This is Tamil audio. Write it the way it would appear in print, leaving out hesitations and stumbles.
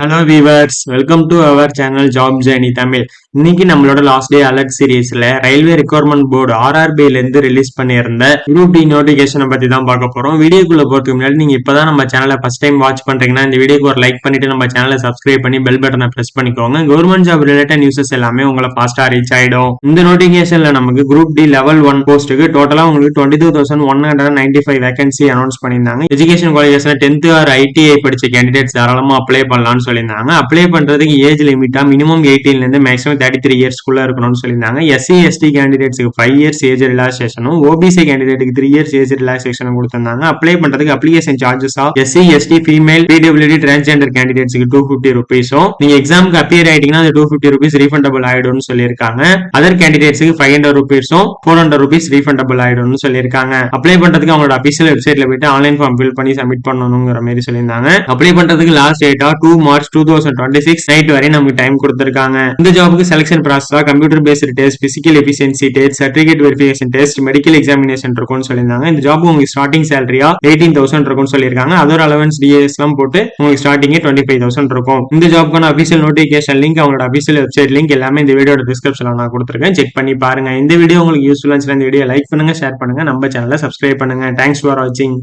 Hello viewers, welcome to our channel job journey Tamil. இன்னைக்கு நம்மளோட லாஸ்ட் டே அலர்ட் சீரீஸ்ல ரயில்வே ரெக்யர்மெண்ட் போர்டு ஆர்ஆர்பில இருந்து ரிலீஸ் பண்ணியிருந்த குரூப் டி நோட்டிபிகேஷனை பத்தி தான் பார்க்க போறோம். வீடியோக்குள்ள போறதுக்கு முன்னாடி நீங்க இப்பதான் நம்ம சேனலை ஃபர்ஸ்ட் டைம் வாட்ச் பண்றீங்கன்னா இந்த வீடியோக்கு ஒரு லைக் பண்ணிட்டு நம்ம சேனலை சப்ஸ்கிரைப் பண்ணி பெல் பட்டனை பிரஸ் பண்ணிக்கோங்க. கவர்மெண்ட் ஜாப் ரிலேட்டட் நியூஸஸ் எல்லாமே உங்களை ஃபாஸ்டா ரீச் ஆயிடும். இந்த நோட்டிபிகேஷன்ல நமக்கு குரூப் டி லெவல் 1 போஸ்ட்டுக்கு டோட்டலா உங்களுக்கு 22,195 வேகன்சி அனௌன்ஸ் பண்ணியிருந்தாங்க. Education qualification 10th R ITI படிச்ச கேண்டிடேட்ஸ் தாராளமா அப்ளை பண்ணலாம்னு சொல்லியிருந்தாங்க. அப்ளை பண்றதுக்கு ஏஜ் லிமிட்டா மினிமம் 18 இருந்து மேக்ஸிமம் 33 இயர்ஸ்க்குள்ள இருக்கணும்னு சொல்லியிருந்தாங்க. எஸ்சி எஸ்டி கேண்டிடேட்ஸ்க்கு 5 இயர்ஸ் ஏஜ் ரிலாக்சேஷனும் ஓபிசி கேண்டிடேட்டுக்கு 3 இயர்ஸ் ஏஜ் ரிலாக்சேஷனும் கொடுத்திருந்தாங்க. அப்ளை பண்றதுக்கு application charges SC ST female பிடபிள்யூடி டிரான்ஸ்ஜெண்டர் கேண்டிடேட்ஸ்க்கு 250 ருபீஸும் நீங்க எக்ஸாமுக்கு அப்பியர் ஆயிட்டீங்கன்னா அந்த 250 ருபீஸ் ரீஃபண்டபிள் ஆயிடும்னு சொல்லியிருக்காங்க. அதர் கேண்டிடேட்ஸ்க்கு 500 ருபீஸும் 400 ருபீஸ் ரீஃபண்டபிள் ஆயிடும்னு சொல்லியிருக்காங்க. அப்ளை பண்றதுக்கு அவங்களோட அபிஷியல் வெப்சைட்ல போயிட்டு ஆன்லைன் ஃபார்ம் ஃபில் பண்ணி சப்மிட் பண்ணணுங்கிற மாதிரி சொல்லியிருந்தாங்க. அப்ளை பண்றதுக்கு லாஸ்ட் டேட்டா 2 மார்ச் 2026 நைட் வரை நமக்கு டைம் கொடுத்திருக்காங்க. இந்த ஜாபுக்கு செலக்ஷன் ப்ராசஸா computer based test, physical efficiency test, certificate verification test, medical examination இருக்கும்னு சொல்லியிருந்தாங்க. இந்த ஜாப் உங்களுக்கு ஸ்டார்டிங் சேலரியா 18,000 இருக்கும்னு சொல்லியிருக்காங்க. அதர் அலவன்ஸ் டிஎஸ் எல்லாம் போட்டு உங்களுக்கு ஸ்டார்டிங் 25,000 இருக்கும். இந்த ஜாப்க்கான அபிஷியல் நோட்டிபிகேஷன் லிங்க், அவங்களோட அபிஷியல் வெப்சைட் லிங்க் எல்லாமே இந்த வீடியோட டிஸ்கிரிப்ஷன்ல நான் கொடுத்திருக்கேன். செக் பண்ணி பாருங்க. இந்த வீடியோ உங்களுக்கு யூஸ்ஃபுல்லா இருந்துச்சுன்னா இந்த வீடியோ லைக் பண்ணுங்க, ஷேர் பண்ணுங்க, நம்ம சேனலை சப்ஸ்கிரைப் பண்ணுங்க. தேங்க்ஸ் ஃபார் வாட்சிங்.